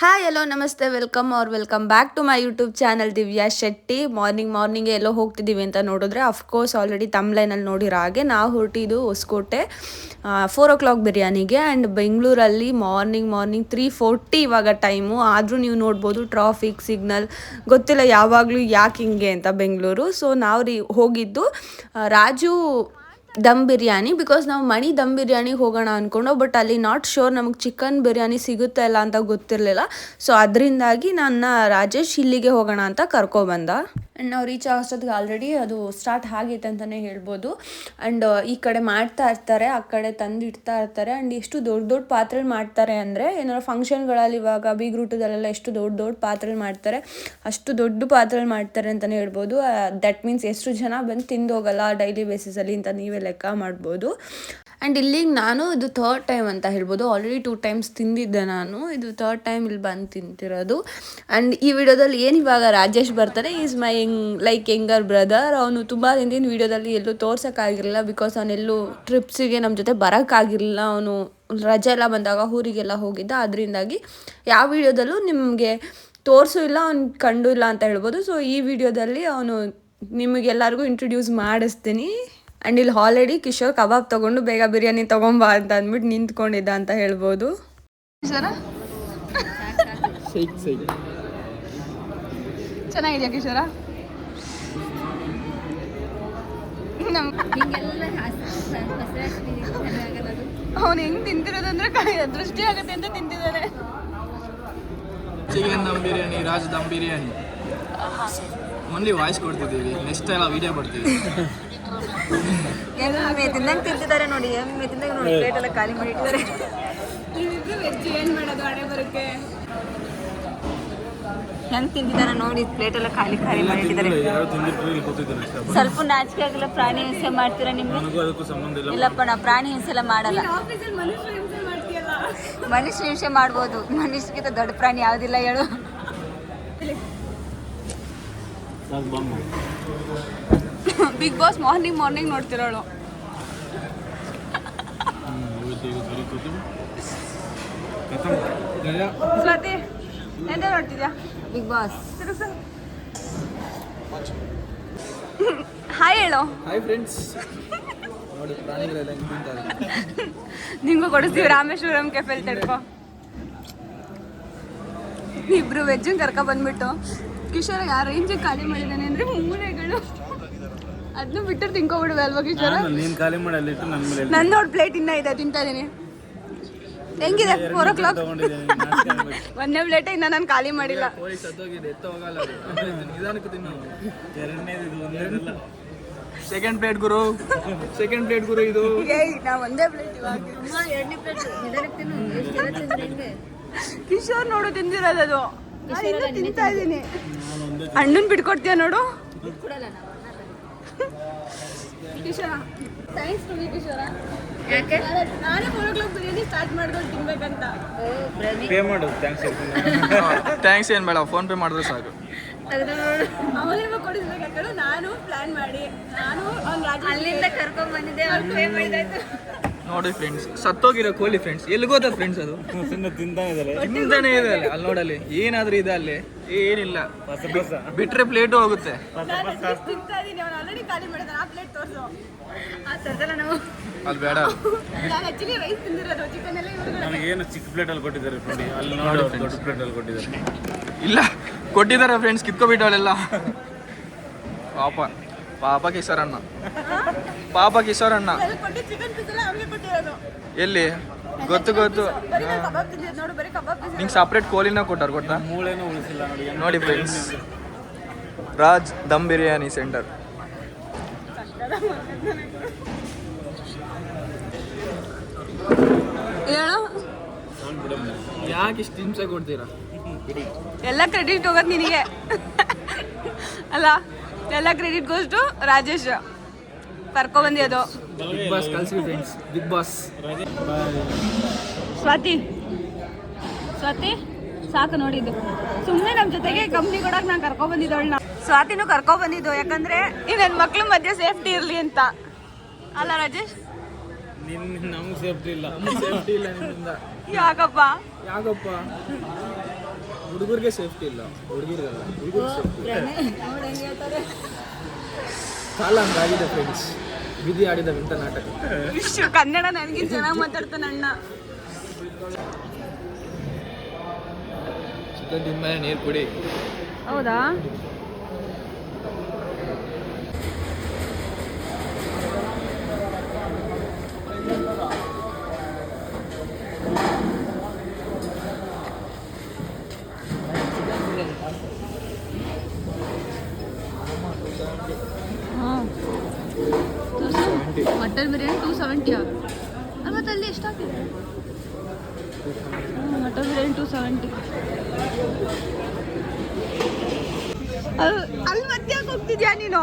Hi hello ನಮಸ್ತೆ welcome back to my YouTube channel Divya Shetty. Morning ಎಲ್ಲೋ ಹೋಗ್ತಿದ್ದೀವಿ ಅಂತ ನೋಡಿದ್ರೆ ಅಫ್ಕೋರ್ಸ್ ಆಲ್ರೆಡಿ ತಮ್ಲೈನಲ್ಲಿ ನೋಡಿರೋ ಹಾಗೆ ನಾವು ಹೊರಟಿದ್ದು ಹೊಸಕೋಟೆ 4 o'clock ಬಿರಿಯಾನಿಗೆ. ಆ್ಯಂಡ್ ಬೆಂಗಳೂರಲ್ಲಿ ಮಾರ್ನಿಂಗ್ 3:40 ಇವಾಗ ಟೈಮು. ಆದರೂ ನೀವು ನೋಡ್ಬೋದು ಟ್ರಾಫಿಕ್ ಸಿಗ್ನಲ್ ಗೊತ್ತಿಲ್ಲ ಯಾವಾಗಲೂ ಯಾಕೆ ಹಿಂಗೆ ಅಂತ ಬೆಂಗಳೂರು. ಸೊ ನಾವು ಹೋಗಿದ್ದು ರಾಜು ದಮ್ ಬಿರಿಯಾನಿ, ಬಿಕಾಸ್ ನಾವು ಮಣಿ ದಮ್ ಬಿರಿಯಾನಿಗೆ ಹೋಗೋಣ ಅಂದ್ಕೊಂಡು, ಬಟ್ ಅಲ್ಲಿ ನಾಟ್ ಶೋರ್ ನಮಗೆ ಚಿಕನ್ ಬಿರಿಯಾನಿ ಸಿಗುತ್ತೆ ಇಲ್ಲ ಅಂತ ಗೊತ್ತಿರಲಿಲ್ಲ. ಸೊ ಅದರಿಂದಾಗಿ ನನ್ನ ರಾಜೇಶ್ ಇಲ್ಲಿಗೆ ಹೋಗೋಣ ಅಂತ ಕರ್ಕೊಬಂದ. ಆ್ಯಂಡ್ ನಾವು ರೀಚ್ ಆಗೋಷ್ಟೊತ್ತಿಗೆ ಆಲ್ರೆಡಿ ಅದು ಸ್ಟಾರ್ಟ್ ಆಗೈತೆ ಅಂತಲೇ ಹೇಳ್ಬೋದು. ಆ್ಯಂಡ್ ಈ ಕಡೆ ಮಾಡ್ತಾ ಇರ್ತಾರೆ, ಆ ಕಡೆ ತಂದು ಇಡ್ತಾ ಇರ್ತಾರೆ. ಆ್ಯಂಡ್ ಎಷ್ಟು ದೊಡ್ಡ ಪಾತ್ರೆಲಿ ಮಾಡ್ತಾರೆ ಅಂದರೆ, ಏನಾದ್ರು ಫಂಕ್ಷನ್ಗಳಲ್ಲಿ ಇವಾಗ ಬೀಗ್ರೂಟದಲ್ಲೆಲ್ಲ ಎಷ್ಟು ದೊಡ್ಡ ಪಾತ್ರೆಲಿ ಮಾಡ್ತಾರೆ, ಅಷ್ಟು ದೊಡ್ಡ ಪಾತ್ರೆಲಿ ಮಾಡ್ತಾರೆ ಅಂತಲೇ ಹೇಳ್ಬೋದು. ದಟ್ ಮೀನ್ಸ್ ಎಷ್ಟು ಜನ ಬಂದು ತಿಂದು ಹೋಗಲ್ಲ ಡೈಲಿ ಬೇಸಿಸಲ್ಲಿ ಅಂತ ನೀವೇ ಲೆಕ್ಕ ಮಾಡ್ಬೋದು. ಆ್ಯಂಡ್ ಇಲ್ಲಿಗೆ ನಾನು ಇದು 3rd ಟೈಮ್ ಅಂತ ಹೇಳ್ಬೋದು. ಆಲ್ರೆಡಿ 2 times ತಿಂದಿದ್ದೆ ನಾನು, ಇದು 3rd ಟೈಮ್ ಇಲ್ಲಿ ಬಂದು ತಿಂತಿರೋದು. ಆ್ಯಂಡ್ ಈ ವಿಡಿಯೋದಲ್ಲಿ ಏನು ಇವಾಗ ರಾಜೇಶ್ ಬರ್ತಾರೆ, ಈಸ್ ಮೈ ಯಂಗರ್ ಬ್ರದರ್. ಅವನು ತುಂಬ ದಿನದಿಂದ ವಿಡಿಯೋದಲ್ಲಿ ಎಲ್ಲೂ ತೋರ್ಸೋಕ್ಕಾಗಿರಲಿಲ್ಲ, ಬಿಕಾಸ್ ಅವನೆಲ್ಲೂ ಟ್ರಿಪ್ಸಿಗೆ ನಮ್ಮ ಜೊತೆ ಬರೋಕ್ಕಾಗಿರಲಿಲ್ಲ. ಅವನು ರಜೆ ಎಲ್ಲ ಬಂದಾಗ ಊರಿಗೆಲ್ಲ ಹೋಗಿದ್ದ, ಅದರಿಂದಾಗಿ ಯಾವ ವಿಡಿಯೋದಲ್ಲೂ ನಿಮಗೆ ತೋರಿಸೂ ಇಲ್ಲ, ಅವ್ನು ಕಂಡು ಇಲ್ಲ ಅಂತ ಹೇಳ್ಬೋದು. ಸೊ ಈ ವಿಡಿಯೋದಲ್ಲಿ ಅವನು ನಿಮಗೆಲ್ಲರಿಗೂ ಇಂಟ್ರೊಡ್ಯೂಸ್ ಮಾಡಿಸ್ತೀನಿ. ಆ್ಯಂಡ್ ಇಲ್ಲಿ ಆಲ್ರೆಡಿ ಕಿಶೋರ್ ಕಬಾಬ್ ತೊಗೊಂಡು ಬೇಗ ಬಿರಿಯಾನಿ ತೊಗೊಂಬಾ ಅಂತ ಅಂದ್ಬಿಟ್ಟು ನಿಂತ್ಕೊಂಡಿದ್ದ ಅಂತ ಹೇಳ್ಬೋದು. ಚೆನ್ನಾಗಿದೆಯಾ ಕಿಶೋರ? ಅವನು ಹೆಂಗ್ ತಿಂತಿರೋದಂದ್ರೆ ದೃಷ್ಟಿ ಆಗುತ್ತೆ ಅಂತ ತಿಂತಿದ್ದಾರೆ. Chicken dum biryani, Raj dum biryani only voice ಕೊಡ್ತಿದ್ದೀವಿ, next ಎಲ್ಲ ವಿಡಿಯೋ ಬರ್ತೀವಿ. ತಿಂದಂಗೆ ತಿಂತಿದ್ದಾರೆ ನೋಡಿ, ತಿಂದಂಗೆ ನೋಡಿ, ಪ್ಲೇಟ್ ಎಲ್ಲ ಖಾಲಿ ಮಾಡಿಟ್ಟಿದ್ದಾರೆ. ವೆಜ್ ಏನು ಮಾಡೋದು ಹಣೆ ಬರೋಕ್ಕೆ? ಹೆಂಗೆ ತಿಂತಿದ್ದಾರೆ ನೋಡಿ, ಪ್ಲೇಟ್ ಎಲ್ಲ ಖಾಲಿ ಮಾಡಿಟ್ಟಿದ್ದಾರೆ. ಸ್ವಲ್ಪ ನಾಚಿಕೆ ಆಗಲ್ಲ, ಪ್ರಾಣಿ ಹಿಂಸೆ ಮಾಡ್ತೀರಾ ನಿಮ್ಗೆ? ಇಲ್ಲಪ್ಪ, ನಾವು ಪ್ರಾಣಿ ಹಿಂಸೆ ಎಲ್ಲ ಮಾಡಲ್ಲ. ಮನುಷ್ಯ ಹಿಂಸೆ ಮಾಡ್ಬೋದು, ಮನುಷ್ಯಗಿಂತ ದೊಡ್ಡ ಪ್ರಾಣಿ ಯಾವುದಿಲ್ಲ ಹೇಳು. ಬಿಗ್ ಬಾಸ್ ಮಾರ್ನಿಂಗ್ ನೋಡ್ತಿರೋಳು. ಸ್ವಾತಿ ಎಂತ ನೋಡ್ತಿದ್ಯಾ? Big boss. ಹಾಯ್ ಹೇಳು. Hi friends. ನೋಡಿ ಪ್ರಾಣಿಗಳೆಲ್ಲ ಹೆಂಗೆ ತಿಂತಾರೆ. ನಿಂಗೂ ಕೊಡಿಸ್ತೀವಿ ರಾಮೇಶ್ವರಂ ಕೆಫೆಲ್ ತಡ್ಕೊ. ಇಬ್ರು ವೆಜ್ಜನ್ನು ಕರ್ಕೊ ಬಂದ್ಬಿಟ್ಟು ಕಿಶೋರ ಯಾವ ರೇಂಜಿಗೆ ಖಾಲಿ ಮಾಡಿದ್ದಾನೆ ಅಂದರೆ ಮೂಳೆಗಳು ಅದನ್ನು ಬಿಟ್ಟು ತಿನ್ಕೊಬಿಡುವೆ ಅಲ್ವಾ ಕಿಶೋರ? ನನ್ನ ನೋಡಿ ಪ್ಲೇಟ್ ಇನ್ನೂ ಇದೆ, ತಿಂತಾ ಇದೀನಿ. ಹೆಂಗಿದೆ 4 o'clock? ಒಂದೇ ಪ್ಲೇಟ್ ಇನ್ನ ನಾನು ಖಾಲಿ ಮಾಡಿಲ್ಲ. ಸೆಕೆಂಡ್ ಪ್ಲೇಟ್ ಗುರು ಇದು. ನಾ ಒಂದೇ ಪ್ಲೇಟ್ ಇವಾಗ. ಕಿಶೋರ್ ನೋಡು ತಿಂದಿರೋದು, ತಿಂತಾ ಇದ್ದೀನಿ. ಅಣ್ಣನ್ ಬಿಟ್ಕೊಡ್ತೀಯ ನೋಡು ಕಿಶೋರ. ಥ್ಯಾಂಕ್ಸ್ ಟು ಕಿಶೋರ. ಯಾಕೆ? ನಾನೇ 4 o'clock ಬಿರಿಯಾನಿ ಸ್ಟಾರ್ಟ್ ಮಾಡ್ಕೊಂಡು ತಿನ್ಬೇಕಂತ. ಪೇ ಮಾಡು. ಥ್ಯಾಂಕ್ಸ್ ಏನು ಬೇಡ, ಫೋನ್ ಪೇ ಮಾಡಿದ್ರೆ ಸಾಕು. ಅವನಿಗೂ ಕೊಡಿಸ್ಬೇಕಾದ್ರೆ ನಾನು ಪ್ಲಾನ್ ಮಾಡಿ ಅಲ್ಲಿಂದ ಕರ್ಕೊಂಡ್ ಬಂದಿದ್ದೆ, ಅವ್ನು ಪೇ ಮಾಡಿದಾಯ್ತು. ನೋಡಿ ಫ್ರೆಂಡ್ಸ್, ಸತ್ತೋಗಿರೋ ಕೋಳಿ ಫ್ರೆಂಡ್ಸ್, ಎಲ್ಲಿಗೋದ ಫ್ರೆಂಡ್ಸ್? ಅದು ತಿಂತಾನೆ ಇದೆ ಅಲ್ಲಿ ನೋಡಲ್ಲಿ, ಏನಾದ್ರೂ ಇದೆ ಅಲ್ಲಿ, ಏನಿಲ್ಲ. ಬಿಟ್ರೆ ಪ್ಲೇಟು ಹೋಗುತ್ತೆ. ತಿಂತಾ ಇದೀನಿ, ಅವನು ಆಲ್ರೆಡಿ ಖಾಲಿ ಮಾಡಿದಾನೆ. ಆ ಪ್ಲೇಟ್ ತೋರಿಸು. ತರ್ಸಲ್ಲ ನಾವು ಅಲ್ಲಿ ಬೇಡ. ನಾನು ಆಕ್ಚುಲಿ ರೈಸ್ ತಿಂದಿರೋದು, ಚಿಕನ್ ಎಲ್ಲ ನನಗೇನು ಚಿಕ್ಕ ಪ್ಲೇಟಲ್ಲಿ ಕೊಟ್ಟಿದ್ದಾರೆ ನೋಡಿ, ಅಲ್ಲಿ ನೋಡಿ ದೊಡ್ಡ ಪ್ಲೇಟಲ್ಲಿ ಕೊಟ್ಟಿದ್ದಾರೆ. ಇಲ್ಲ ಕೊಟ್ಟಿದ್ದಾರೆ ಫ್ರೆಂಡ್ಸ್, ಕಿತ್ಕೊಬಿಟ್ಟವಳೆಲ್ಲ. ಪಾಪ ಕಿಶೋರಣ್ಣ. ಚಿಕನ್ ಪೀಸ್ ಎಲ್ಲ ಅವ್ರಿಗೆ ಕೊಟ್ಟಿರೋದು. ಎಲ್ಲಿ ಗೊತ್ತು ಬರೀ ನಾನು ಕಬಾಬ್ ತಿಂದಿದ್ದು ನೋಡು, ಬರೀ ಕಬಾಬ್ ಪೀಸ್. ನಿಂಗೆ ಸಪ್ರೇಟ್ ಕೋಲಿನ ಗೊತ್ತಾ? ಮೂಳೆನೂ ಉಳಿಸಿಲ್ಲ ನೋಡಿ. ನೋಡಿ ಫ್ರೆಂಡ್ಸ್, ರಾಜ್ ದಮ್ ಬಿರಿಯಾನಿ ಸೆಂಟರ್. ಹೇಳು, ಯಾಕೆ ಇಷ್ಟು ಹಿಂಸೆ ಕೊಡ್ತೀರಾ? ಎಲ್ಲ ಕ್ರೆಡಿಟ್ ಹೋಗೋದು ನಿನಗೆ ಅಲ್ಲ, ಎಲ್ಲ ಕ್ರೆಡಿಟ್ ಗೋಸ್ಟು ರಾಜೇಶ್. ಕರ್ಕೊಬಂದಿ ಅದು. ಬಿಗ್ ಬಾಸ್ ಕಲ್ಸಿ ಫ್ರೆಂಡ್ಸ್, ಬಿಗ್ ಬಾಸ್. ಸ್ವಾತಿ ಸಾಕು ನೋಡಿದ್ದು. ಸುಮ್ಮನೆ ನಮ್ಮ ಜೊತೆಗೆ ಕಂಪ್ನಿ ಕೊಡಕ್ಕೆ ನಾನು ಕರ್ಕೊಬಂದಿದ್ದವಳನ್ನ. ಸ್ವಾತಿನೂ ಕರ್ಕೊಬಂದಿದ್ದು ಯಾಕಂದರೆ ಈ ನನ್ನ ಮಕ್ಳ ಮಧ್ಯೆ ಸೇಫ್ಟಿ ಇರಲಿ ಅಂತ ಅಲ್ಲ ರಾಜೇಶ್? ನಮ್ಗೆ ಸೇಫ್ಟಿ ಇಲ್ಲ. ಸೇಫ್ಟಿ ಇಲ್ಲ ನಿಮ್ಮಿಂದ. ಯಾಕಪ್ಪ? ಹುಡುಗರಿಗೆ ಸೇಫ್ಟಿ ಇಲ್ಲ, ಹುಡುಗಿರಲ್ಲ, ಹುಡುಗರಿಗೆ ಸೇಫ್ಟಿ. ಕಾಲ ಹಂಗಾಗಿದೆ ಫ್ರೆಂಡ್ಸ್, ವಿಧಿ ಆಡಿದ ವಿಂತ ನಾಟಕ. ಕನ್ನಡ ನನಗೆ ಚೆನ್ನಾಗಿ ಮಾತಾಡ್ತಾನೆ ಅಣ್ಣ. ಚಿಕನ್ ತಿಂದ್ಮೇಲೆ ನೀರು ಕುಡಿ. ಹೌದಾ? ಮಟನ್ ಬಿರಿಯಾನಿ 270 ಮತ್ತು ಅಲ್ಲಿ ಎಷ್ಟಾಗಿದೆ? ಮಟನ್ ಬಿರಿಯಾನಿ 270. ಅಲ್ಲಿ ಮತ್ತೆ ಹೋಗ್ತಿದ್ಯಾ ನೀನು?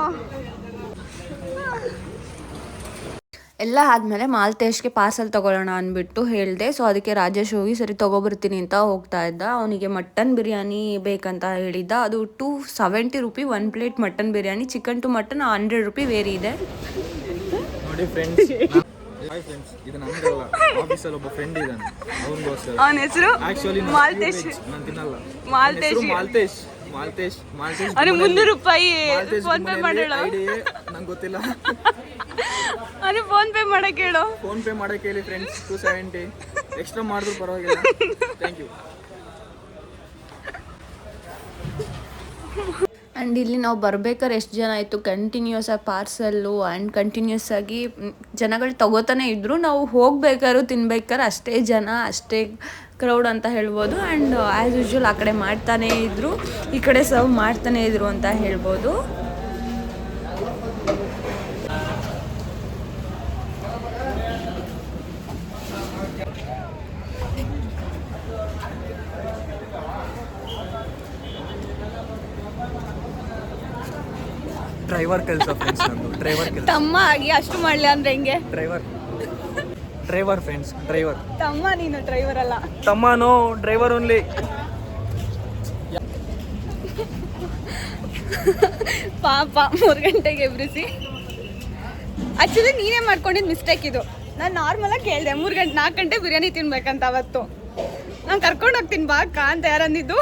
ಎಲ್ಲ ಆದಮೇಲೆ ಮಾಲ್ತೇಶ್ಗೆ ಪಾರ್ಸಲ್ ತೊಗೊಳ್ಳೋಣ ಅಂದ್ಬಿಟ್ಟು ಹೇಳಿದೆ. ಸೊ ಅದಕ್ಕೆ ರಾಜೇಶ್ ಹೋಗಿ ಸರಿ ತೊಗೊಬರ್ತೀನಿ ಅಂತ ಹೋಗ್ತಾ ಇದ್ದ. ಅವನಿಗೆ ಮಟನ್ ಬಿರಿಯಾನಿ ಬೇಕಂತ ಹೇಳಿದ್ದ. ಅದು 270 rupee 1 plate mutton biryani. Chicken to mutton 100 rupee vary ಇದೆ. ನೋಡಿ ಫ್ರೆಂಡ್ಸ್, ಹಾಯ್ ಫ್ರೆಂಡ್ಸ್, ಇದು ನಮಗಲ್ಲ, ಆಫೀಸಲ್ಲಿ ಒಬ್ಬ ಫ್ರೆಂಡ್ ಇದ್ದಾನೆ, ಅವನಿಗೋಸ್ಕರ. ಅವನ ಹೆಸರು ಆಕ್ಚುಲಿ ಮಾಲ್ತೇಶ್. ನಾನು ತಿನ್ನಲ್ಲ. ಮಾಲ್ತೇಶ್ ಮಾಲ್ತೇಶ್ ಅವನಿಗೆ 300 ರೂಪಾಯಿ ಫೋನ್ ಪೇ ಮಾಡೋಣ. ನಂಗೆ ಗೊತ್ತಿಲ್ಲ. ಅವನಿಗೆ ಫೋನ್ ಪೇ ಮಾಡಕ್ಕೆ ಹೇಳು. ಫೋನ್ ಪೇ ಮಾಡಕ್ಕೆ ಹೇಳಿ ಫ್ರೆಂಡ್ಸ್. 270 ಎಕ್ಸ್ಟ್ರಾ ಮಾಡಿದ್ರು ಪರವಾಗಿಲ್ಲ. Thank you. ಆ್ಯಂಡ್ ಇಲ್ಲಿ ನಾವು ಬರ್ಬೇಕಾದ್ರೆ ಎಷ್ಟು ಜನ ಆಯಿತು, ಕಂಟಿನ್ಯೂಸ್ ಆಗಿ ಪಾರ್ಸಲ್ಲು ಆ್ಯಂಡ್ ಕಂಟಿನ್ಯೂಸ್ ಆಗಿ ಜನಗಳು ತಗೋತಾನೆ ಇದ್ದರು. ನಾವು ಹೋಗ್ಬೇಕಾದ್ರು ತಿನ್ಬೇಕಾದ್ರೆ ಅಷ್ಟೇ ಜನ, ಅಷ್ಟೇ ಕ್ರೌಡ್ ಅಂತ ಹೇಳ್ಬೋದು. ಆ್ಯಂಡ್ ಆ್ಯಸ್ ಯೂಶ್ವಲ್ ಆ ಕಡೆ ಮಾಡ್ತಾನೇ ಇದ್ದರು, ಈ ಕಡೆ ಸರ್ವ್ ಮಾಡ್ತಾನೇ ಇದ್ರು ಅಂತ ಹೇಳ್ಬೋದು. ಡ್ರೈವರ್ ಕೆಲಸ ಫ್ರೆಂಡ್ಸ್, ನಂದು ಡ್ರೈವರ್ ಕೆಲಸ. ತಮ್ಮ ಆಗಿ ಅಷ್ಟು ಮಾಡಲಿ ಅಂದ್ರೆ ಹೆಂಗೆ? Driver friends, driver. ತಮ್ಮ ನೀನು ಡ್ರೈವರ್ ಅಲ್ಲ. ತಮ್ಮನೋ ಡ್ರೈವರ್ ಓನ್ಲಿ. ಪಾಪ 3 ಗಂಟೆಗೆ ಎಬ್ರಿಸಿ. ಆಕ್ಚುಲಿ ನೀನೇ ಮಾಡ್ಕೊಂಡಿದ್ದು ಮಿಸ್ಟೇಕ್ ಇದು. ನಾನು ನಾರ್ಮಲಾಗಿ ಕೇಳಿದೆ 4 ಗಂಟೆ ಬಿರಿಯಾನಿ ತಿನ್ಬೇಕಂತ. ಅವತ್ತು ನಾನು ಕರ್ಕೊಂಡು ಹೋಗ್ತೀನಿ ಬಾ ಅಕ್ಕ ಅಂತ ಯಾರು ಅಂದಿದ್ದು?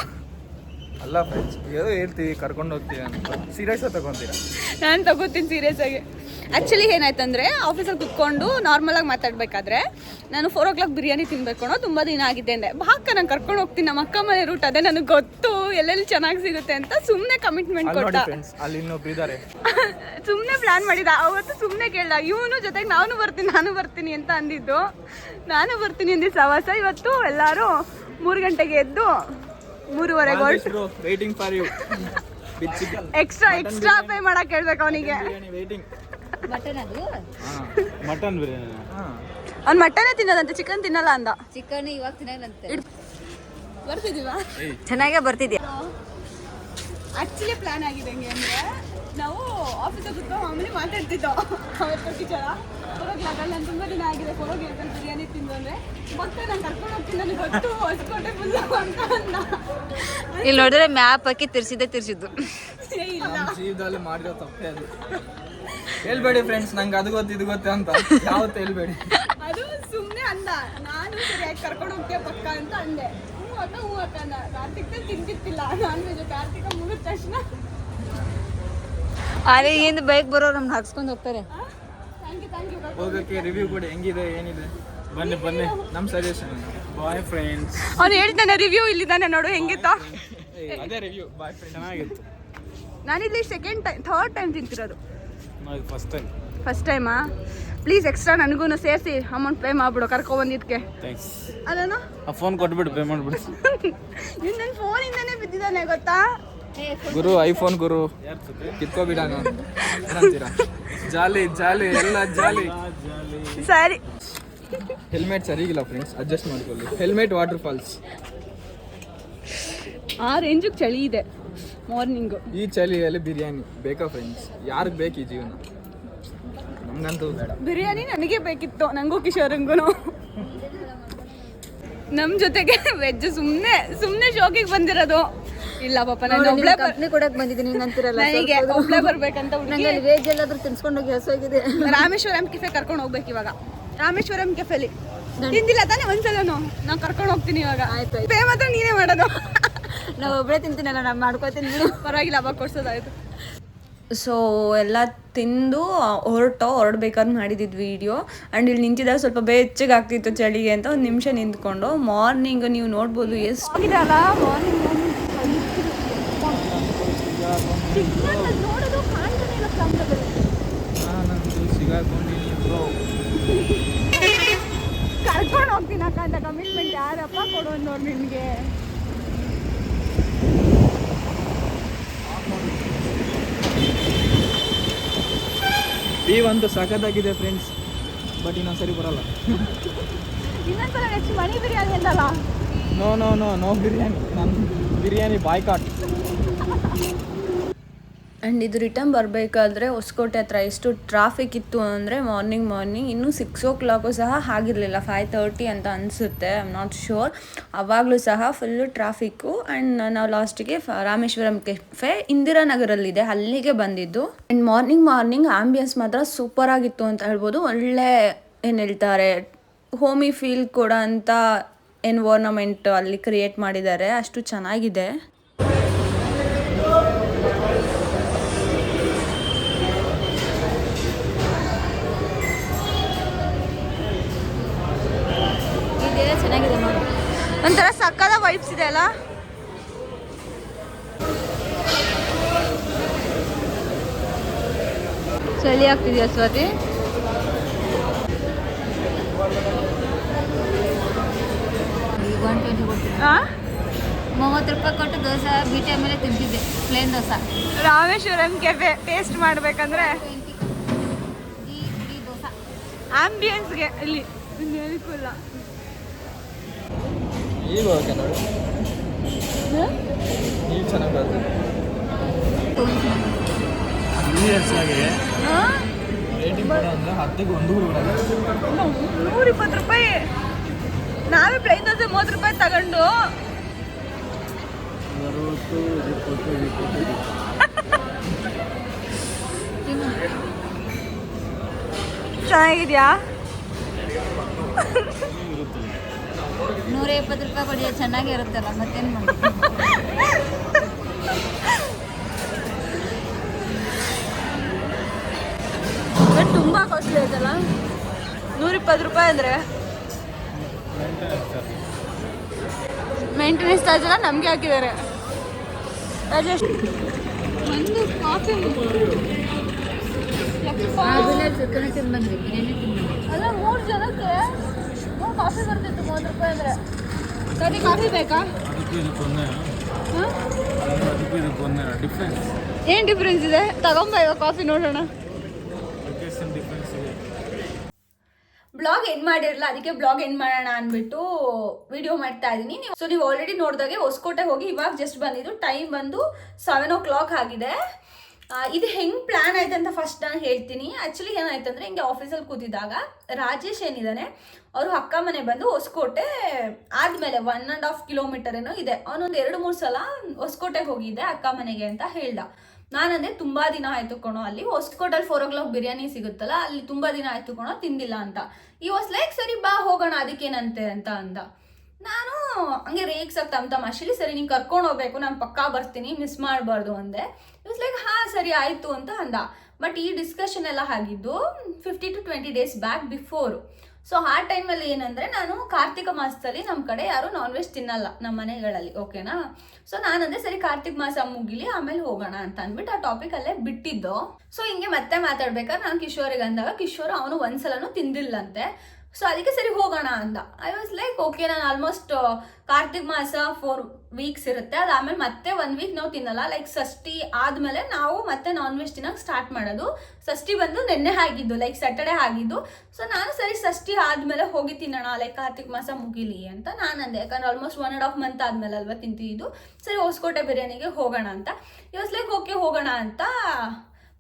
ಅಲ್ಲ ಫ್ರೆಂಡ್ಸ್, ಏನೋ ಹೇಳ್ತೀವಿ ಕರ್ಕೊಂಡು ಹೋಗ್ತೀವಿ ಅಂತ ಸೀರಿಯಸ್ ಆಗಿ ತಗೊಂತೀರಾ? ನಾನು ತಗೋತೀನಿ ಸೀರಿಯಸ್ ಆಗಿ. ಆ್ಯಕ್ಚುಲಿ ಏನಾಯ್ತಂದರೆ ಆಫೀಸಲ್ಲಿ ಕುತ್ಕೊಂಡು ನಾರ್ಮಲಾಗಿ ಮಾತಾಡಬೇಕಾದ್ರೆ ನಾನು 4 o'clock ಬಿರಿಯಾನಿ ತಿನ್ಬೇಕು ಅನ್ನೋ ತುಂಬ ದಿನ ಆಗಿದೆ ಅಂದೆ. ಬಾಕ ನಾನು ಕರ್ಕೊಂಡು ಹೋಗ್ತೀನಿ, ನಮ್ಮ ಅಕ್ಕ ಮನೆ ರೂಟ್ ಅದೇ, ನನಗೆ ಗೊತ್ತು ಎಲ್ಲೆಲ್ಲಿ ಚೆನ್ನಾಗಿ ಸಿಗುತ್ತೆ ಅಂತ ಸುಮ್ಮನೆ ಕಮಿಟ್ಮೆಂಟ್ ಕೊಟ್ಟ. ಅಲ್ಲಿ ಇನ್ನೊಬ್ರು ಇದ್ದಾರೆ. ಸುಮ್ಮನೆ ಪ್ಲಾನ್ ಮಾಡಿದ. ಅವತ್ತು ಸುಮ್ಮನೆ ಕೇಳ್ದ, ಇವನು ಜೊತೆಗೆ ನಾನು ಬರ್ತೀನಿ ಅಂತ ಅಂದಿದ್ದು. ನಾನು ಬರ್ತೀನಿ ಅಂದಿದ್ದು ಸವಾಸ. ಇವತ್ತು ಎಲ್ಲರೂ 3 ಗಂಟೆಗೆ ಎದ್ದು 3:30 ಹೊರಟು waiting for you. Extra pay ಮಾಡಕ್ ಹೇಳ್ಬೇಕು ಅವನಿಗೆ. ವೇಟಿಂಗ್. ಮಟನ್ ಬಿರಿಯಾನಿ ಅವ್ನು ಮಟನೇ ತಿನ್ನೋದಂತೆ, ಚಿಕನ್ ತಿನ್ನಲ್ಲ ಅಂದ. ಚಿಕನ್ ಇವಾಗ ತಿನ್ನಂತೆ. ಬರ್ತಿದೀವಾ? ಚೆನ್ನಾಗೇ ಬರ್ತಿದ್ಯಾ? ಆಕ್ಚುಲಿ ಪ್ಲಾನ್ ಆಗಿದೆ ಹೆಂಗೆ ಅಂದ್ರೆ, ನಾವು ಆಫೀಸಲ್ಲಿ ಕುತ್ಕೊಂಡು ಮಾಮೂಲಿ ಮಾತಾಡ್ತಿದ್ದೋ ಅವತ್ತು ಟೀಚರ ಹೊರಗ್ಲಾಗಲ್ಲ. ನಾನು ತುಂಬ ದಿನ ಆಗಿದೆ ಹೊರಗೆ ಹೇಳ್ಕೊಂಡು ಬಿರಿಯಾನಿ ತಿಂದು ಅಂದರೆ ಮತ್ತೆ ನಾನು ಕರ್ಕೊಂಡು ಹೋಗ್ತೀನಿ, ನನಗೆ ಗೊತ್ತು ಹೊಸ್ಕೋಟೆ ಫುಲ್ ಅಂತ ಅಂದ. ಇಲ್ಲಿ ನೋಡಿದ್ರೆ ಮ್ಯಾಪ್ ಹಾಕಿ ತಿರ್ಸಿದ್ದು. ನಮ್ಮ ಜೀವನದಲ್ಲಿ ಮಾಡಿರೋ ತಪ್ಪೇ ಅದು. ಹೇಳ್ಬೇಡಿ ಫ್ರೆಂಡ್ಸ್, ನಂಗೆ ಅದು ಗೊತ್ತು ಇದು ಗೊತ್ತು ಅಂತ ಯಾವತ್ತು ಹೇಳ್ಬೇಡಿ. ಅದು ಸುಮ್ಮನೆ ಅಂದ. ನಾನು ಸರಿಯಾಗಿ ಕರ್ಕೊಂಡು ಹೋಗ್ತೀಯ ಪಕ್ಕ ಅಂತ ಅಂದೆ. ಹ್ಞೂ ಅಕ್ಕ ಅಂದ. ಕಾರ್ತಿಕ್ ತಿಂತಿತ್ತಿಲ್ಲ ನಾನ್ ವೆಜ್. ಕಾರ್ತಿಕ ಮುಗಿದ ತಕ್ಷಣ ಅದೇ ಏನು ಬೈಕ್ ಬರೋರು ನಮ್ಗೆ ಹಾಕ್ಸ್ಕೊಂಡು ಹೋಗ್ತಾರೆ. Thank you. ಹೋಗೋಕ್ಕೆ ರಿವ್ಯೂ ಕೊಡಿ, ಹೆಂಗಿದೆ ಏನಿದೆ. ಬನ್ನಿ ನಮ್ಮ ಸಜೆಷನ್. Bye friends. ಅವ್ನು ಹೇಳ್ತಾನೆ ರಿವ್ಯೂ ಇಲ್ಲಿದ್ದಾನೆ ನೋಡು ಹೆಂಗಿತ್ತು. ಅದೇ ರಿವ್ಯೂ. ಬಾಯ್ ಫ್ರೆಂಡ್ಸ್. ಚೆನ್ನಾಗಿತ್ತು. ನಾನಿಲ್ಲಿ ಥರ್ಡ್ ಟೈಮ್ ತಿಂತಿರೋದು. ಫಸ್ಟ್ ಟೈಮಾ? ಪ್ಲೀಸ್ ಎಕ್ಸ್ಟ್ರಾ ನನಗೂ ಸೇರಿಸಿ ಅಮೌಂಟ್ ಪೇ ಮಾಡ್ಬಿಡು ಕರ್ಕೊಬಂದಿದ್ದಕ್ಕೆ. ಥ್ಯಾಂಕ್ಸ್. ಅದೇನು ಆ ಫೋನ್ ಕೊಟ್ಬಿಡು, ಪೇ ಮಾಡ್ಬಿಡು. ಇನ್ನು ನನ್ನ ಫೋನಿಂದನೇ ಬಿದ್ದಿದ್ದಾನೆ ಗೊತ್ತಾ? ಗುರು ಐಫೋನ್ ಗುರು ಕಿತ್ಕೋಬಿಡೋಣ ಅಂತೀರಾ? ಜಾಲಿ ಎಲ್ಲ ಜಾಲಿ. ಸರಿ. ಹೆಲ್ಮೆಟ್ ಸರಿಗಿಲ್ಲ ಫ್ರೆಂಡ್ಸ್, ಅಡ್ಜಸ್ಟ್ ಮಾಡ್ಕೊಳ್ಳಿ. Helmet water falls. ಆ ರೇಂಜಿಗೆ ಚಳಿ ಇದೆ ಮಾರ್ನಿಂಗು. ಈ ಚಳಿಯಲ್ಲಿ ಬಿರಿಯಾನಿ ಬೇಕಾ ಫ್ರೆಂಡ್ಸ್? ಯಾರಿಗೆ ಬೇಕು ಈ ಜೀವನ? ನಮ್ಗಂತೂ ಬೇಡ. ಬಿರಿಯಾನಿ ನನಗೆ ಬೇಕಿತ್ತು, ನನಗೂ ಕಿಶೋರಂಗೂ. ನಮ್ಮ ಜೊತೆಗೆ ವೆಜ್ ಸುಮ್ಮನೆ ಶೋಕಿಗೆ ಬಂದಿರೋದು. ಇಲ್ಲ ಪಾಪ, ನಾನು ಒಬ್ಳೆ ಕೊಡಕ್ ಬಂದಿದ್ದೀನಿ ಅಂತಿರಲ್ಲ. ನನಗೆ ಒಬ್ಳೆ ಬರ್ಬೇಕಂತ. ವೇಜ್ ಎಲ್ಲಾದ್ರೂ ತಿನ್ಸ್ಕೊಂಡೋಗಿ ಹಸುವಾಗಿದೆ. ರಾಮೇಶ್ವರಂ ಕೆಫೆ ಕರ್ಕೊಂಡು ಹೋಗ್ಬೇಕು ಇವಾಗ. ರಾಮೇಶ್ವರಂ ಕೆಫೆಲಿ ತಿಂದಿಲ್ಲ ತಾನೇ ಒಂದ್ಸಲನು? ನಾನು ಕರ್ಕೊಂಡು ಹೋಗ್ತೀನಿ ಇವಾಗ. ಆಯ್ತು. ಪೇ ಮಾತ್ರ ನೀನೇ ಮಾಡೋದು. ನಾವು ಒಬ್ಬರೇ ತಿಂತೀನಲ್ಲ ನಾನು ಮಾಡ್ಕೊತೀನಿ ಪರವಾಗಿಲ್ಲ ಅವಾಗ ಕೊಡ್ಸೋದಾಯ್ತು. ಸೊ ಎಲ್ಲ ತಿಂದು ಹೊರಡ್ಬೇಕಾದ್ರೆ ಮಾಡಿದ್ದು ವಿಡಿಯೋ. ಆ್ಯಂಡ್ ಇಲ್ಲಿ ನಿಂತಿದ್ದಾಗ ಸ್ವಲ್ಪ ಬೆಚ್ಚಗೆ ಆಗ್ತಿತ್ತು ಚಳಿಗೆ ಅಂತ ಒಂದು ನಿಮಿಷ ನಿಂತ್ಕೊಂಡು. ಮಾರ್ನಿಂಗ್ ನೀವು ನೋಡ್ಬೋದು ಎಷ್ಟು ಹೋಗಿದ್ರಲ್ಲ ಮಾರ್ನಿಂಗ್ ನೋಡೋದು ಕಾಣ್ತಾನೆ ಇಲ್ಲ ಕ್ಯಾಮ್ರಾದಲ್ಲಿ. ಕರ್ಕೊಂಡು ಹೋಗ್ತೀನಿ ಅಕ್ಕ ಅಂತ ಕಮಿಟ್ಮೆಂಟ್ ಯಾರಪ್ಪ ಕೊಡೋದು ನೋಡಿ ನಿಮಗೆ. ವ್ಯೂ ಅಂತೂ ಸಖತ್ತಾಗಿದೆ ಫ್ರೆಂಡ್ಸ್, ಬಟ್ ಇನ್ನೊಂದು ಸರಿ ಬರಲ್ಲ. ಇನ್ನೊಂದ್ಸಲ ನೆಕ್ಸ್ಟ್ ಮನಿ ಬಿರಿಯಾನಿ ಅಂತಲ್ಲ. ನೋ ಬಿರಿಯಾನಿ, ನಾನು ಬಿರಿಯಾನಿ ಬಾಯ್ಕಾಟ್. ಆ್ಯಂಡ್ ಇದು ರಿಟರ್ನ್ ಬರಬೇಕಾದ್ರೆ ಹೊಸಕೋಟೆ ಹತ್ರ ಎಷ್ಟು ಟ್ರಾಫಿಕ್ ಇತ್ತು ಅಂದರೆ ಮಾರ್ನಿಂಗ್ ಇನ್ನೂ 6 o'clock ಸಹ ಆಗಿರಲಿಲ್ಲ, 5:30 ಅಂತ ಅನಿಸುತ್ತೆ, ಐ ಆಮ್ ನಾಟ್ ಶೋರ್. ಆವಾಗಲೂ ಸಹ ಫುಲ್ಲು ಟ್ರಾಫಿಕ್ಕು. ಆ್ಯಂಡ್ ನಾವು ಲಾಸ್ಟಿಗೆ ರಾಮೇಶ್ವರಂ ಕೆಫೆ ಇಂದಿರಾನಗರಲ್ಲಿದೆ, ಅಲ್ಲಿಗೆ ಬಂದಿದ್ದು. ಆ್ಯಂಡ್ ಮಾರ್ನಿಂಗ್ ಆಂಬಿಯನ್ಸ್ ಮಾತ್ರ ಸೂಪರಾಗಿತ್ತು ಅಂತ ಹೇಳ್ಬೋದು. ಒಳ್ಳೆ ಏನು ಹೇಳ್ತಾರೆ ಹೋಮಿ ಫೀಲ್ ಕೊಡೋ ಅಂಥ ಎನ್ವೈರ್ನಮೆಂಟ್ ಅಲ್ಲಿ ಕ್ರಿಯೇಟ್ ಮಾಡಿದ್ದಾರೆ, ಅಷ್ಟು ಚೆನ್ನಾಗಿದೆ. ಚೆನ್ನಾಗಿದೆ ನೋಡಿ, ಒಂಥರ ಸಕ್ಕದ ವೈಬ್ಸ್ ಇದೆ ಅಲ್ಲ. ಚಳಿ ಆಗ್ತಿದೆಯಾ ಸ್ವಾತಿ? ಹಾಂ, 30 ರೂಪಾಯಿ ಕೊಟ್ಟು ದೋಸೆ ಬೀಟೆ ಮೇಲೆ ತಿಂತಿದ್ದೆ, plain dosa. Rameshwaram cafe taste ಮಾಡ್ಬೇಕಂದ್ರೆ ಈ ದೋಸೆ ಆಂಬಿಯನ್ಸ್ಗೆ ಇಲ್ಲಿ ಇಲ್ಲ. ಈಗ ಓಕೆ ನೋಡಿ, ಈಗ ಚೆನ್ನಾಗಿ ಬರುತ್ತೆ. ರೇಟಿಂಗ್ ಕೊಡೋ ಅಂದರೆ 10ಗೆ 1 ಕೊಡೋದು. 120 ರೂಪಾಯಿ. ನಾವೇ ಪ್ಲೇನ್ ದೋಸೆ 30 ರೂಪಾಯಿ ತಗೊಂಡು ಚೆನ್ನಾಗಿದ್ಯಾ? 120 ರೂಪಾಯಿ ಕೊಡಿ, ಚೆನ್ನಾಗೇ ಇರುತ್ತಲ್ಲ, ಮತ್ತೇನು ಮಾಡಿ. ತುಂಬ ಕಾಸ್ಟ್ಲಿ ಆಯ್ತಲ್ಲ, 120 ರೂಪಾಯಿ ಅಂದರೆ. ಮೇಂಟೆನೆನ್ಸ್ ಚಾರ್ಜ್ ಎಲ್ಲ ನಮಗೆ ಹಾಕಿದ್ದಾರೆ. ಒಂದು ಕಾಫಿ ತಿನ್ಬಂದ್ರಿ, ಬಿರಿಯಾನಿ ತಿನ್ಬಂದ್ರಿ. ಅಲ್ಲ 3 ಜನಕ್ಕೆ 3 ಕಾಫಿ ಬರ್ತಿತ್ತು 30 ರೂಪಾಯಿ ಅಂದರೆ. ಸರಿ ಕಾಫಿ ಬೇಕಾ? ಏನು ಡಿಫ್ರೆನ್ಸ್ ಇದೆ? ತಗೊಂಬ ಇವಾಗ ಕಾಫಿ ನೋಡೋಣ. ಬ್ಲಾಗ್ ಎಂಡ್ ಮಾಡಿರಲ್ಲ, ಅದಕ್ಕೆ ಬ್ಲಾಗ್ ಎಂಡ್ ಮಾಡೋಣ ಅಂದ್ಬಿಟ್ಟು ವಿಡಿಯೋ ಮಾಡ್ತಾ ಇದ್ದೀನಿ. ನೀವು ಆಲ್ರೆಡಿ ನೋಡಿದಾಗೆ ಹೊಸಕೋಟೆ ಹೋಗಿ ಇವಾಗ ಜಸ್ಟ್ ಬಂದಿದ್ದು. ಟೈಮ್ ಬಂದು 7 o'clock ಆಗಿದೆ. ಇದು ಹೆಂಗೆ ಪ್ಲ್ಯಾನ್ ಆಯ್ತು ಅಂತ ಫಸ್ಟ್ ನಾನು ಹೇಳ್ತೀನಿ. ಆ್ಯಕ್ಚುಲಿ ಏನಾಯ್ತಂದರೆ, ಹಿಂಗೆ ಆಫೀಸಲ್ಲಿ ಕೂತಿದ್ದಾಗ ರಾಜೇಶ್ ಏನಿದ್ದಾನೆ ಅವರು ಅಕ್ಕ ಮನೆ ಬಂದು ಹೊಸಕೋಟೆ ಆದಮೇಲೆ 1.5 kilometer ಏನೋ ಇದೆ. ಅವನೊಂದು 2-3 ಸಲ ಹೊಸಕೋಟೆಗೆ ಹೋಗಿದ್ದೆ ಅಕ್ಕ ಮನೆಗೆ ಅಂತ ಹೇಳ್ದ. ನಾನಂದರೆ ತುಂಬ ದಿನ ಆಯಿತು ಕಣೋ, ಅಲ್ಲಿ ಹೊಸಕೋಟಲ್ಲಿ 4 o'clock ಬಿರಿಯಾನಿ ಸಿಗುತ್ತಲ್ಲ, ಅಲ್ಲಿ ತುಂಬ ದಿನ ಆಯಿತು ಕಣೋ ತಿಂದಿಲ್ಲ ಅಂತ. ಈ ವಾಸ್ ಲೈಕ್ ಸರಿ ಬಾ ಹೋಗೋಣ ಅದಕ್ಕೇನಂತೆ ಅಂತ ಅಂದ. ನಾನು ಹಂಗೆ ರೇಗ್ಸಾಗಿ ತಮಾಷೆಲಿ ಸರಿ ನೀನು ಕರ್ಕೊಂಡು ಹೋಗ್ಬೇಕು, ನಾನು ಪಕ್ಕಾ ಬರ್ತೀನಿ, ಮಿಸ್ ಮಾಡಬಾರ್ದು ಅಂದೆ. ಇಟ್ಸ್ ಲೈಕ್ ಹಾಂ ಸರಿ ಆಯಿತು ಅಂತ ಅಂದ. ಬಟ್ ಈ ಡಿಸ್ಕಷನ್ ಎಲ್ಲ ಆಗಿದ್ದು 15 to 20 days back before. So ಆ ಟೈಮಲ್ಲಿ ಏನಂದರೆ, ನಾನು ಕಾರ್ತಿಕ ಮಾಸದಲ್ಲಿ ನಮ್ಮ ಕಡೆ ಯಾರೂ ನಾನ್ ವೆಜ್ ತಿನ್ನಲ್ಲ ನಮ್ಮ ಮನೆಗಳಲ್ಲಿ, ಓಕೆನಾ. ಸೊ ನಾನಂದರೆ ಸರಿ ಕಾರ್ತಿಕ ಮಾಸ ಮುಗಿಲಿ ಆಮೇಲೆ ಹೋಗೋಣ ಅಂತ ಅಂದ್ಬಿಟ್ಟು ಆ ಟಾಪಿಕ್ ಅಲ್ಲೇ ಬಿಟ್ಟಿದ್ದು. ಸೊ ಹಿಂಗೆ ಮತ್ತೆ ಮಾತಾಡ್ಬೇಕಾದ್ರೆ ನಾನು ಕಿಶೋರಿಗೆ ಅಂದಾಗ ಕಿಶೋರ್ ಅವನು ಒಂದ್ಸಲನೂ ತಿಂದಿಲ್ಲಂತೆ. ಸೊ ಅದಕ್ಕೆ ಸರಿ ಹೋಗೋಣ ಅಂದ. ಐ ವಾಸ್ ಲೈಕ್ ಓಕೆ, ನಾನು ಆಲ್ಮೋಸ್ಟ್ ಕಾರ್ತಿಕ್ ಮಾಸ 4 weeks ಇರುತ್ತೆ, ಅದಾದಮೇಲೆ ಮತ್ತೆ 1 week ನಾವು ತಿನ್ನಲ್ಲ. ಲೈಕ್ ಷಷ್ಠಿ ಆದಮೇಲೆ ನಾವು ಮತ್ತೆ ನಾನ್ ವೆಜ್ ತಿನ್ನೋಕೆ ಸ್ಟಾರ್ಟ್ ಮಾಡೋದು. ಷಷ್ಠಿ ಬಂದು ನೆನ್ನೆ ಆಗಿದ್ದು, ಲೈಕ್ ಸ್ಯಾಟರ್ಡೆ ಆಗಿದ್ದು. ಸೊ ನಾನು ಸರಿ ಷಷ್ಠಿ ಆದಮೇಲೆ ಹೋಗಿ ತಿನ್ನೋಣ, ಲೈಕ್ ಕಾರ್ತಿಕ್ ಮಾಸ ಮುಗಿಲಿ ಅಂತ ನಾನು ಅಂದೆ. ಯಾಕಂದ್ರೆ ಆಲ್ಮೋಸ್ಟ್ 1.5 month ಆದಮೇಲೆ ಅಲ್ವಾ ತಿಂತಿದ್ದು. ಸರಿ ಹೊಸಕೋಟೆ ಬಿರಿಯಾನಿಗೆ ಹೋಗೋಣ ಅಂತ. ಇಟ್ ವಾಸ್ ಲೈಕ್ ಓಕೆ ಹೋಗೋಣ ಅಂತ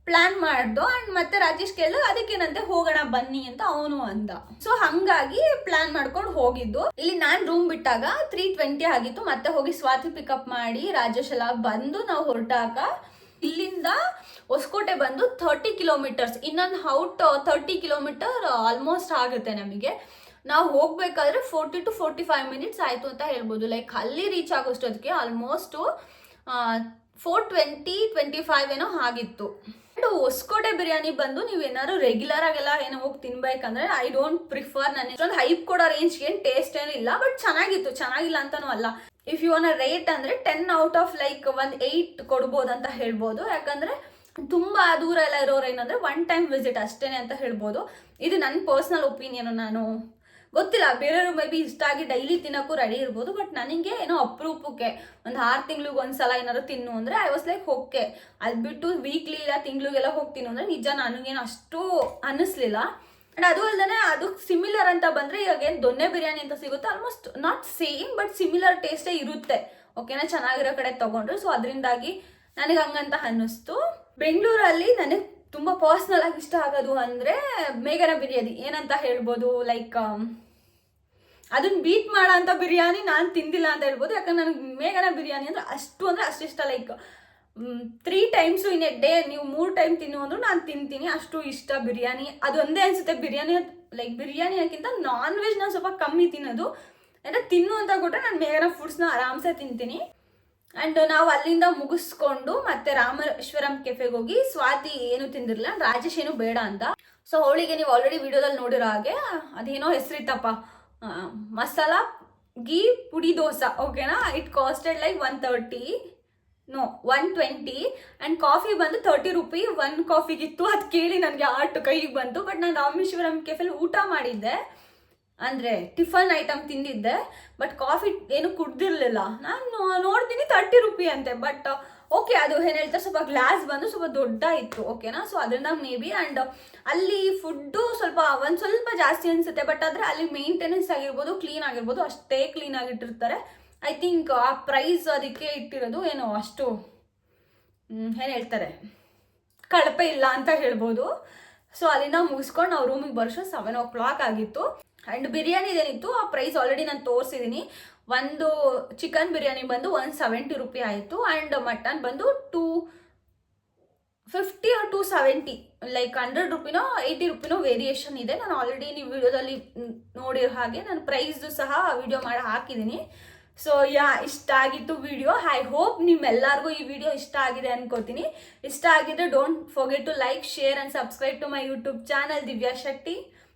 ಪ್ಲಾನ್ ಮಾಡ್ದು. ಆ್ಯಂಡ್ ಮತ್ತೆ ರಾಜೇಶ್ ಕೇಳಿದ್ರು ಅದಕ್ಕೇನಂತೆ ಹೋಗೋಣ ಬನ್ನಿ ಅಂತ ಅವನು ಅಂದ. ಸೊ ಹಂಗಾಗಿ ಪ್ಲಾನ್ ಮಾಡ್ಕೊಂಡು ಹೋಗಿದ್ದು. ಇಲ್ಲಿ ನಾನು ರೂಮ್ ಬಿಟ್ಟಾಗ 3:20 ಆಗಿತ್ತು. ಮತ್ತೆ ಹೋಗಿ ಸ್ವಾತಿ ಪಿಕಪ್ ಮಾಡಿ ರಾಜೇಶ್ ಎಲ್ಲ ಬಂದು ನಾವು ಹೊರಟಾಗ ಇಲ್ಲಿಂದ ಹೊಸಕೋಟೆ ಬಂದು 30 kilometers, ಇನ್ನೊಂದು 30 kilometer ಆಲ್ಮೋಸ್ಟ್ ಆಗುತ್ತೆ ನಮಗೆ. ನಾವು ಹೋಗ್ಬೇಕಾದ್ರೆ 40 to 45 ಮಿನಿಟ್ಸ್ ಆಯಿತು ಅಂತ ಹೇಳ್ಬೋದು. ಲೈಕ್ ಅಲ್ಲಿ ರೀಚ್ ಆಗೋಷ್ಟೊತ್ತಿಗೆ ಆಲ್ಮೋಸ್ಟು 4:20-25 ಏನೋ ಆಗಿತ್ತು. ಆ್ಯಂಡ್ ಹೊಸಕೋಟೆ ಬಿರಿಯಾನಿ ಬಂದು ನೀವೇನಾದ್ರು ರೆಗ್ಯುಲರ್ ಆಗೆಲ್ಲ ಏನೋ ಹೋಗಿ ತಿನ್ಬೇಕಂದ್ರೆ ಐ ಡೋಂಟ್ ಪ್ರಿಫರ್. ನಾನು ಇಷ್ಟೊಂದು ಹೈಪ್ ಕೊಡೋ ರೇಂಜ್ಗೆ ಏನು ಟೇಸ್ಟ್ ಏನೂ ಇಲ್ಲ, ಬಟ್ ಚೆನ್ನಾಗಿತ್ತು, ಚೆನ್ನಾಗಿಲ್ಲ ಅಂತನೂ ಅಲ್ಲ. ಇಫ್ ಯು ವಾಂಟ್ ರೇಟ್ ಅಂದರೆ 10 out of ಲೈಕ್ ಒಂದು 8 ಕೊಡ್ಬೋದು ಅಂತ ಹೇಳ್ಬೋದು. ಯಾಕಂದರೆ ತುಂಬ ದೂರ ಎಲ್ಲ ಇರೋರು ಏನಂದರೆ ಒನ್ ಟೈಮ್ ವಿಸಿಟ್ ಅಷ್ಟೇ ಅಂತ ಹೇಳ್ಬೋದು. ಇದು ನನ್ನ ಪರ್ಸ್ನಲ್ ಒಪಿನಿಯನು. ನಾನು ಗೊತ್ತಿಲ್ಲ, ಬೇರೆಯವರು ಮೇ ಬಿ ಇಷ್ಟ ಆಗಿ ಡೈಲಿ ತಿನ್ನೋಕ್ಕೂ ರೆಡಿ ಇರ್ಬೋದು, ಬಟ್ ನನಗೆ ಏನೋ ಅಪರೂಪಕ್ಕೆ ಒಂದು 6 ತಿಂಗ್ಳಿಗೆ ಒಂದ್ಸಲ ಏನಾದ್ರು ತಿನ್ನು ಅಂದರೆ ಐ ವಾಸ್ ಲೈಕ್ ಓಕೆ. ಅದು ಬಿಟ್ಟು ವೀಕ್ಲಿ ಇಲ್ಲ ತಿಂಗ್ಳಿಗೆಲ್ಲ ಹೋಗ್ತೀನಿ ಅಂದರೆ ನಿಜ ನನಗೇನು ಅಷ್ಟು ಅನ್ನಿಸ್ಲಿಲ್ಲ. ಆ್ಯಂಡ್ ಅದು ಅಲ್ಲದೆ ಅದಕ್ಕೆ ಸಿಮಿಲರ್ ಅಂತ ಬಂದರೆ ಇವಾಗ ಏನು ದೊನ್ನೆ ಬಿರಿಯಾನಿ ಅಂತ ಸಿಗುತ್ತೆ, almost not same but similar ಟೇಸ್ಟೇ ಇರುತ್ತೆ. ಓಕೆನಾ, ಚೆನ್ನಾಗಿರೋ ಕಡೆ ತೊಗೊಂಡ್ರು. ಸೊ ಅದರಿಂದಾಗಿ ನನಗೆ ಹಂಗಂತ ಅನ್ನಿಸ್ತು. ಬೆಂಗಳೂರಲ್ಲಿ ನನಗೆ ತುಂಬ ಪರ್ಸ್ನಲ್ ಆಗಿ ಇಷ್ಟ ಆಗೋದು ಅಂದರೆ ಮೇಘನ ಬಿರಿಯಾನಿ ಏನಂತ ಹೇಳ್ಬೋದು. ಲೈಕ್ ಅದನ್ನ ಬೀಟ್ ಮಾಡೋ ಅಂಥ ಬಿರಿಯಾನಿ ನಾನು ತಿಂದಿಲ್ಲ ಅಂತ ಹೇಳ್ಬೋದು. ಯಾಕಂದ್ರೆ ನನಗೆ ಮೇಘನ ಬಿರಿಯಾನಿ ಅಂದರೆ ಅಷ್ಟು ಇಷ್ಟ. Like 3 times in a day, ನೀವು 3 ಟೈಮ್ ತಿನ್ನು ಅಂದರೂ ನಾನು ತಿಂತೀನಿ, ಅಷ್ಟು ಇಷ್ಟ ಬಿರಿಯಾನಿ. ಅದೊಂದೇ ಅನಿಸುತ್ತೆ ಬಿರಿಯಾನಿ, ಲೈಕ್ ಬಿರಿಯಾನಿಗಿಂತ ನಾನ್ ವೆಜ್ ನಾನು ಸ್ವಲ್ಪ ಕಮ್ಮಿ ತಿನ್ನೋದು. ಅಂದರೆ ತಿನ್ನು ಅಂತ ಕೊಟ್ಟರೆ ನಾನು ಮೇಘನ ಫುಡ್ಸ್ನ ಆರಾಮ್ಸೆ ತಿಂತೀನಿ. ಆ್ಯಂಡ್ ನಾವು ಅಲ್ಲಿಂದ ಮುಗಿಸ್ಕೊಂಡು ಮತ್ತೆ ರಾಮೇಶ್ವರಂ ಕೆಫೆಗೆ ಹೋಗಿ ಸ್ವಾತಿ ಏನು ತಿಂದಿರಲಿಲ್ಲ, ರಾಜೇಶ್ ಏನು ಬೇಡ ಅಂತ. ಸೊ ಅವಳಿಗೆ ನೀವು ಆಲ್ರೆಡಿ ವಿಡಿಯೋದಲ್ಲಿ ನೋಡಿರೋ ಹಾಗೆ ಅದೇನೋ ಹೆಸರಿತ್ತಪ್ಪ, ಮಸಾಲ ಗೀ ಪುಡಿ ದೋಸೆ. ಓಕೆನಾ, it costed like 120 and coffee ಬಂದು 30 ರೂಪಿ 1 ಕಾಫಿಗಿತ್ತು. ಅದು ಕೇಳಿ ನನಗೆ ಆರ್ಟ್ ಕೈಗೆ ಬಂತು. ಬಟ್ ನಾನು ರಾಮೇಶ್ವರಂ ಕೆಫೆಲಿ ಊಟ ಮಾಡಿದ್ದೆ, ಅಂದರೆ ಟಿಫನ್ ಐಟಮ್ ತಿಂದಿದ್ದೆ, ಬಟ್ ಕಾಫಿ ಏನು ಕುಡ್ದಿರಲಿಲ್ಲ. ನಾನು ನೋಡ್ತೀನಿ 30 ರೂಪಿ ಅಂತೆ. ಬಟ್ ಓಕೆ, ಅದು ಏನು ಹೇಳ್ತಾರೆ, ಸ್ವಲ್ಪ ಗ್ಲಾಸ್ ಬಂದು ಸ್ವಲ್ಪ ದೊಡ್ಡ ಇತ್ತು. ಓಕೆನಾ, ಸೊ ಅದರಿಂದ ಮೇ ಬಿ. ಆ್ಯಂಡ್ ಅಲ್ಲಿ ಫುಡ್ಡು ಸ್ವಲ್ಪ ಜಾಸ್ತಿ ಅನಿಸುತ್ತೆ, ಬಟ್ ಆದರೆ ಅಲ್ಲಿ ಮೇಂಟೆನೆನ್ಸ್ ಆಗಿರ್ಬೋದು, ಕ್ಲೀನ್ ಆಗಿರ್ಬೋದು, ಅಷ್ಟೇ ಕ್ಲೀನ್ ಆಗಿಟ್ಟಿರ್ತಾರೆ. ಐ ಥಿಂಕ್ ಆ ಪ್ರೈಸ್ ಅದಕ್ಕೆ ಇಟ್ಟಿರೋದು ಏನೋ ಅಷ್ಟು ಏನು ಹೇಳ್ತಾರೆ ಕಳಪೆ ಇಲ್ಲ ಅಂತ ಹೇಳ್ಬೋದು. ಸೊ ಅಲ್ಲಿಂದ ಮುಗಿಸ್ಕೊಂಡು ನಾವು ರೂಮಿಗೆ ಬರೋಷ್ಟು 7 o'clock ಆಗಿತ್ತು. ಆ್ಯಂಡ್ ಬಿರಿಯಾನಿ ಏನಿತ್ತು ಆ ಪ್ರೈಸ್ ಆಲ್ರೆಡಿ ನಾನು ತೋರಿಸಿದ್ದೀನಿ. ಒಂದು ಚಿಕನ್ ಬಿರಿಯಾನಿ ಬಂದು 170 ರೂಪಿ ಆಯಿತು. ಆ್ಯಂಡ್ ಮಟನ್ ಬಂದು 250 or 270, ಲೈಕ್ 100 ರೂಪಿನೋ 80 ರೂಪಿನೋ ವೇರಿಯೇಷನ್ ಇದೆ. ನಾನು ಆಲ್ರೆಡಿ ನೀವು ವಿಡಿಯೋದಲ್ಲಿ ನೋಡಿರೋ ಹಾಗೆ ನಾನು ಪ್ರೈಸ್ದು ಸಹ ವಿಡಿಯೋ ಮಾಡಿ ಹಾಕಿದ್ದೀನಿ. ಸೊ ಇಷ್ಟ ಆಗಿತ್ತು ವಿಡಿಯೋ. ಐ ಹೋಪ್ ನಿಮ್ಮೆಲ್ಲರಿಗೂ ಈ ವಿಡಿಯೋ ಇಷ್ಟ ಆಗಿದೆ ಅನ್ಕೋತೀನಿ. ಇಷ್ಟ ಆಗಿದ್ರೆ don't forget to like, share and subscribe to my YouTube channel Divya Shetty.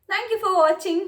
Thank you for watching.